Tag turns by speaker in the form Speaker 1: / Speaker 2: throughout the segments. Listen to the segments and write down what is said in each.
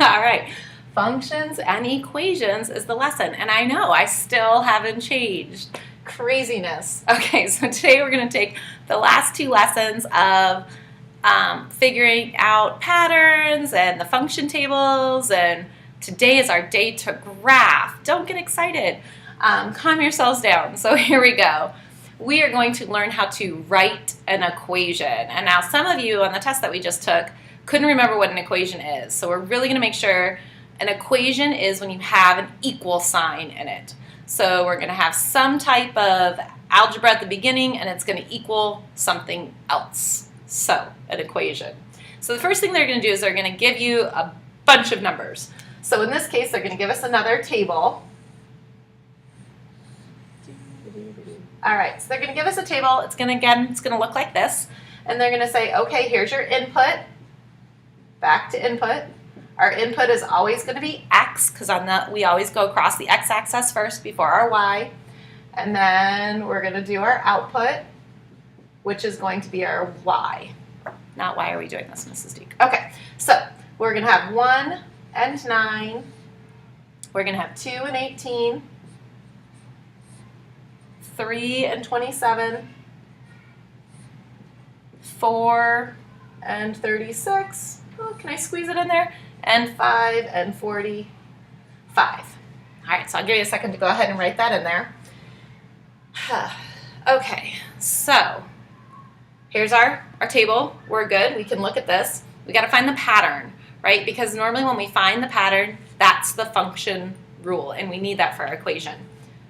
Speaker 1: All right, functions and equations is the lesson. And I know I still haven't changed. Craziness. Okay, so today we're going to take the last two lessons of figuring out patterns and the function tables, and today is our day to graph. Don't get excited. Calm yourselves down. So here we go. We are going to learn how to write an equation. And now some of you on the test that we just took couldn't remember what an equation is. So we're really going to make sure an equation is when you have an equal sign in it. So we're going to have some type of algebra at the beginning, and it's going to equal something else. So an equation. So the first thing they're going to do is they're going to give you a bunch of numbers. So in this case, they're going to give us another table. All right, so they're going to give us a table. It's going to look like this. And they're going to say, okay, here's your input. Back to input. Our input is always going to be x, because we always go across the x-axis first before our y. And then we're going to do our output, which is going to be our y. Not why are we doing this, Mrs. Deek? Okay, so we're going to have 1 and 9. We're going to have 2 and 18. 3 and 27, 4 and 36, oh, can I squeeze it in there? And 5 and 45. All right, so I'll give you a second to go ahead and write that in there. Okay, so here's our table. We're good. We can look at this. We got to find the pattern, right? Because normally when we find the pattern, that's the function rule, and we need that for our equation.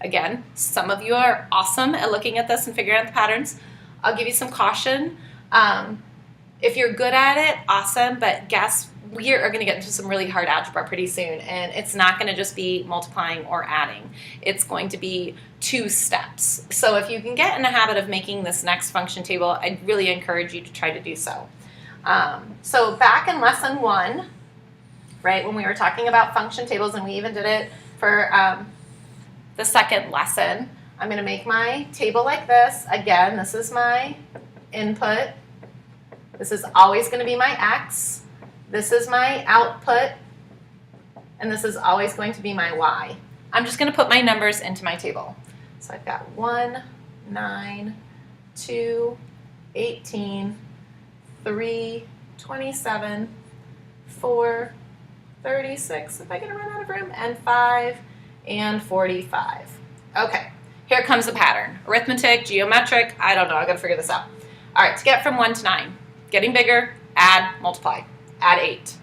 Speaker 1: Again, some of you are awesome at looking at this and figuring out the patterns. I'll give you some caution. If you're good at it, awesome, but guess we are going to get into some really hard algebra pretty soon, and it's not going to just be multiplying or adding. It's going to be 2 steps. So if you can get in the habit of making this next function table, I'd really encourage you to try to do so. So back in lesson 1, right, when we were talking about function tables, and we even did it for the second lesson, I'm going to make my table like this. Again, this is my input. This is always going to be my x. This is my output. And this is always going to be my y. I'm just going to put my numbers into my table. So I've got 1, 9, 2, 18, 3, 27, 4, 36, if I can run out of room, and 5, and 45. Okay, here comes the pattern. Arithmetic, geometric, I don't know, I gotta figure this out. All right, to get from 1 to 9, getting bigger, add, multiply. Add 8.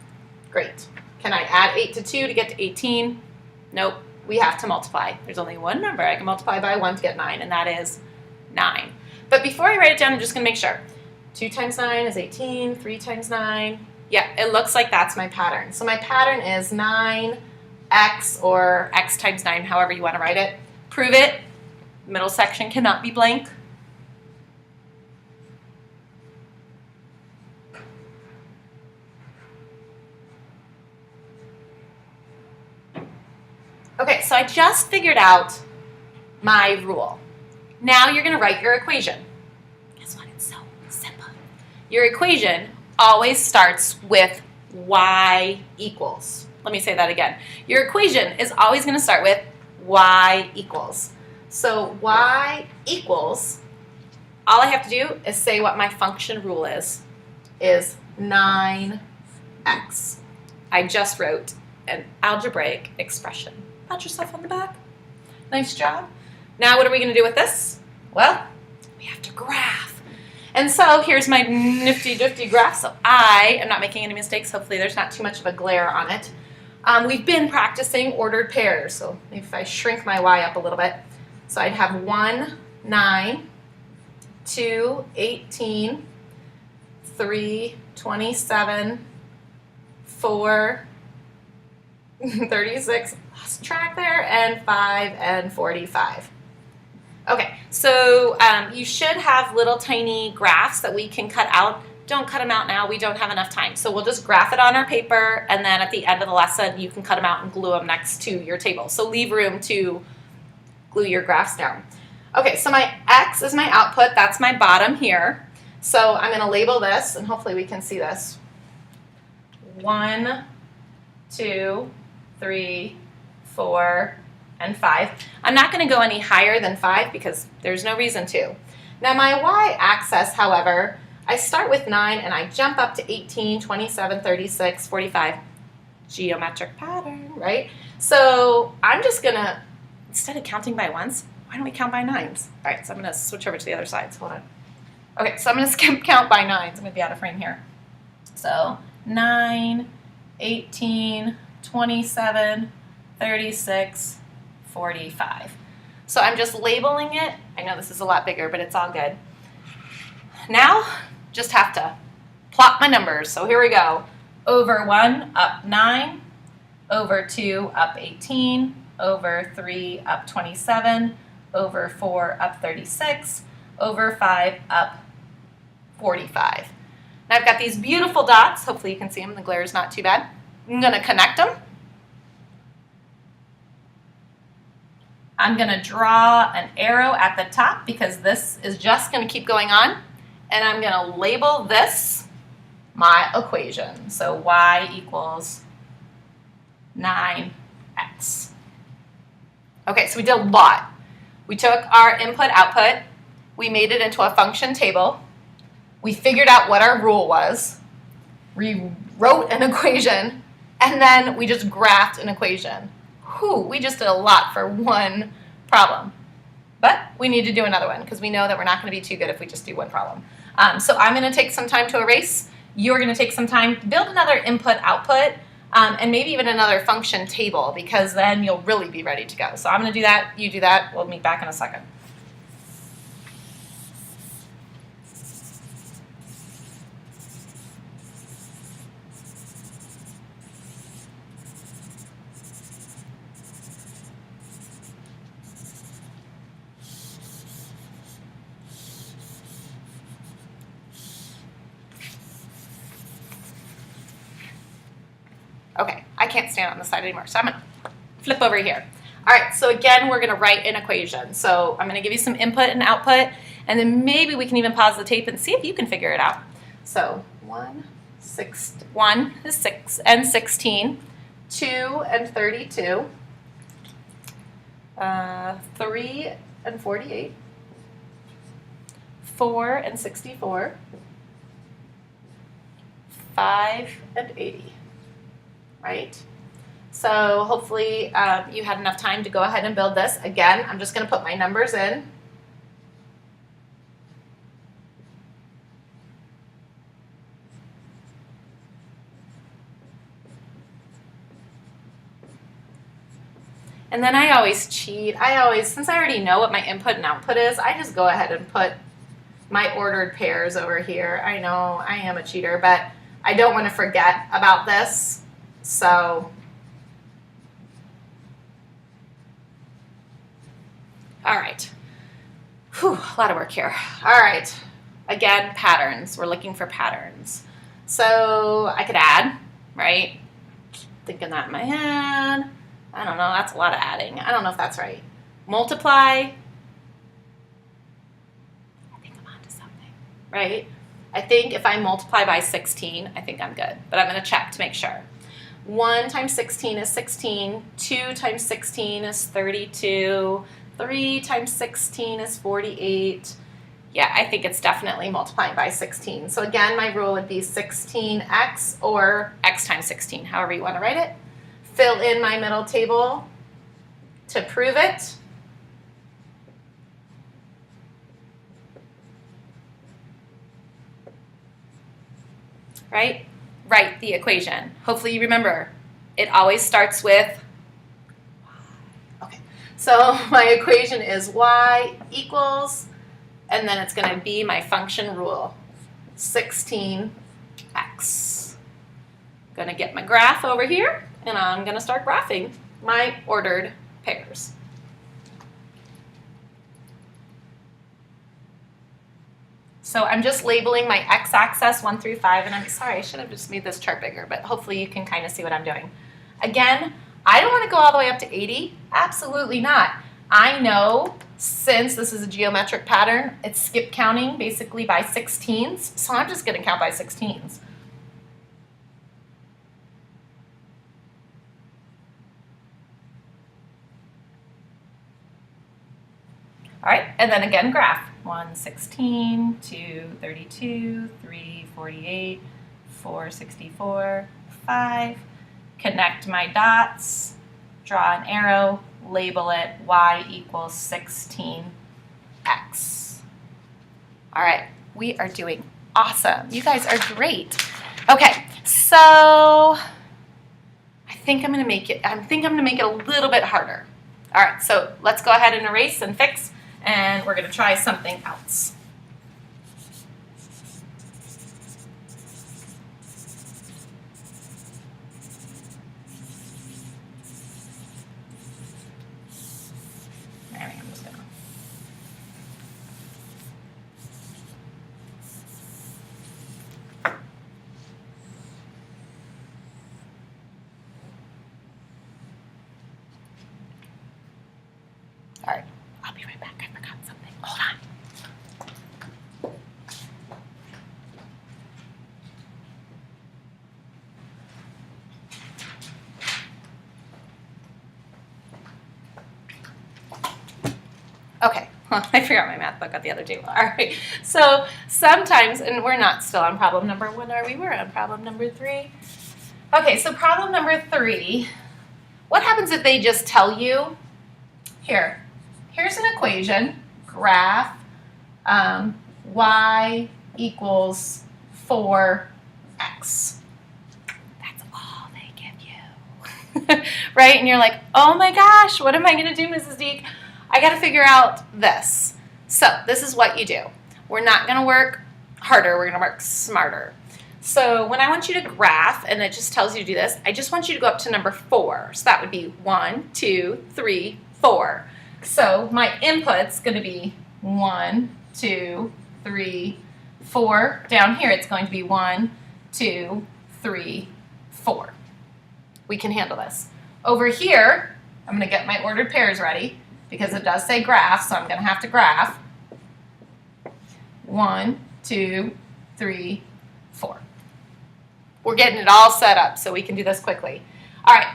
Speaker 1: Great. Can I add 8 to 2 to get to 18? Nope, we have to multiply. There's only one number I can multiply by 1 to get 9, and that is 9. But before I write it down, I'm just gonna make sure. 2 times 9 is 18, 3 times 9. Yeah, it looks like that's my pattern. So my pattern is 9, x, or x times 9, however you want to write it. Prove it. Middle section cannot be blank. Okay, so I just figured out my rule. Now you're going to write your equation. Guess what? It's so simple. Your equation always starts with y equals. Let me say that again. Your equation is always going to start with y equals. So y equals, all I have to do is say what my function rule is 9x. I just wrote an algebraic expression. Pat yourself on the back. Nice job. Now what are we going to do with this? Well, we have to graph. And so here's my nifty graph. So I am not making any mistakes. Hopefully there's not too much of a glare on it. We've been practicing ordered pairs, so maybe if I shrink my y up a little bit. So I'd have 1, 9, 2, 18, 3, 27, 4, 36, lost track there, and 5 and 45. Okay, so you should have little tiny graphs that we can cut out. Don't cut them out now, we don't have enough time. So we'll just graph it on our paper, and then at the end of the lesson you can cut them out and glue them next to your table. So leave room to glue your graphs down. Okay, so my x is my output, that's my bottom here. So I'm going to label this, and hopefully we can see this. 1, 2, 3, 4, and 5. I'm not going to go any higher than 5 because there's no reason to. Now my y-axis, however, I start with 9 and I jump up to 18, 27, 36, 45. Geometric pattern, right? So I'm just going to, instead of counting by ones, why don't we count by nines? All right, so I'm going to switch over to the other side. So hold on. Okay, so I'm going to skip count by nines. I'm going to be out of frame here. So 9, 18, 27, 36, 45. So I'm just labeling it. I know this is a lot bigger, but it's all good. Now, just have to plot my numbers. So here we go. Over 1, up 9. Over 2, up 18. Over 3, up 27. Over 4, up 36. Over 5, up 45. Now I've got these beautiful dots. Hopefully you can see them. The glare is not too bad. I'm going to connect them. I'm going to draw an arrow at the top because this is just going to keep going on. And I'm going to label this my equation. So y equals 9x. Okay, so we did a lot. We took our input-output. We made it into a function table. We figured out what our rule was. We wrote an equation. And then we just graphed an equation. Whew, we just did a lot for one problem. But we need to do another one because we know that we're not going to be too good if we just do one problem. So I'm going to take some time to erase. You're going to take some time to build another input-output and maybe even another function table because then you'll really be ready to go. So I'm going to do that. You do that. We'll meet back in a second. Okay, I can't stand on the side anymore, so I'm going to flip over here. All right, so again, we're going to write an equation. So I'm going to give you some input and output, and then maybe we can even pause the tape and see if you can figure it out. So 1 is 6 and 16, 2 and 32, 3 and 48, 4 and 64, 5 and 80. Right? So hopefully you had enough time to go ahead and build this. Again, I'm just going to put my numbers in. And then I always cheat. Since I already know what my input and output is, I just go ahead and put my ordered pairs over here. I know I am a cheater, but I don't want to forget about this. So, all right. Whew, a lot of work here. All right. Again, patterns. We're looking for patterns. So I could add, right? Thinking that in my head. I don't know. That's a lot of adding. I don't know if that's right. Multiply. I think I'm onto something, right? I think if I multiply by 16, I think I'm good. But I'm going to check to make sure. 1 times 16 is 16, 2 times 16 is 32, 3 times 16 is 48. Yeah, I think it's definitely multiplying by 16. So again, my rule would be 16x or x times 16, however you want to write it. Fill in my middle table to prove it. Right? Write the equation. Hopefully you remember, it always starts with y. Okay, so my equation is y equals, and then it's going to be my function rule, 16x. Going to get my graph over here, and I'm going to start graphing my ordered pairs. So I'm just labeling my x-axis 1 through 5, and I'm sorry, I should have just made this chart bigger, but hopefully you can kind of see what I'm doing. Again, I don't want to go all the way up to 80. Absolutely not. I know since this is a geometric pattern, it's skip counting basically by 16s, so I'm just going to count by 16s. All right, and then again, graph. 116, 232, 348, 464, 5. Connect my dots, draw an arrow, label it y equals 16x. All right, we are doing awesome. You guys are great. Okay, so I think I'm gonna make it a little bit harder. All right, so let's go ahead and erase and fix, and we're gonna try something else. I'm just gonna. All right, I'll be right back. I forgot something. Hold on. Okay, well, I forgot my math book at the other table. All right, so sometimes, and we're not still on problem number 1, are we? We're on problem number 3. Okay, so problem number 3, what happens if they just tell you, here's an equation, graph y equals 4x. That's all they give you, right? And you're like, oh my gosh, what am I gonna do, Mrs. Deek? I got to figure out this. So this is what you do. We're not going to work harder. We're going to work smarter. So when I want you to graph, and it just tells you to do this, I just want you to go up to number 4. So that would be 1, 2, 3, 4. So my input's going to be 1, 2, 3, 4. Down here it's going to be 1, 2, 3, 4. We can handle this. Over here, I'm going to get my ordered pairs ready, because it does say graph, so I'm going to have to graph. 1, 2, 3, 4. We're getting it all set up so we can do this quickly. All right,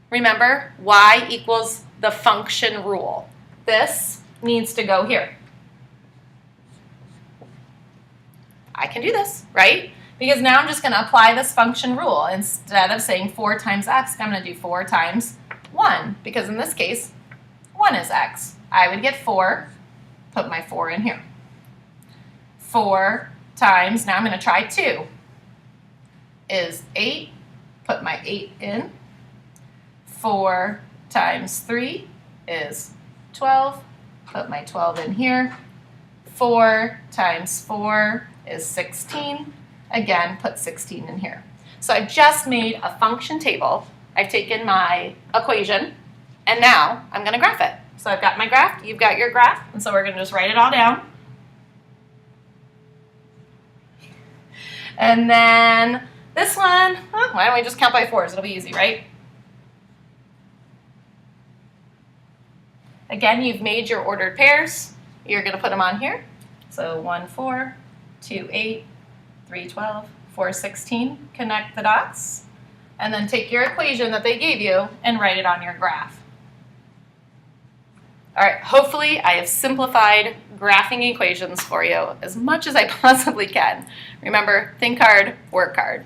Speaker 1: remember, y equals the function rule. This needs to go here. I can do this, right? Because now I'm just going to apply this function rule. Instead of saying 4 times x, I'm going to do 4 times 1, because in this case, 1 is x. I would get 4, put my 4 in here. 4 times, now I'm going to try 2, is 8, put my 8 in. 4 times 3 is 12, put my 12 in here. 4 times 4 is 16, again, put 16 in here. So I've just made a function table. I've taken my equation, and now I'm going to graph it. So I've got my graph, you've got your graph, and so we're going to just write it all down. And then this one, why don't we just count by 4s? It'll be easy, right? Again, you've made your ordered pairs. You're going to put them on here. So 1, 4, 2, 8, 3, 12, 4, 16. Connect the dots. And then take your equation that they gave you and write it on your graph. All right, hopefully I have simplified graphing equations for you as much as I possibly can. Remember, think hard, work hard.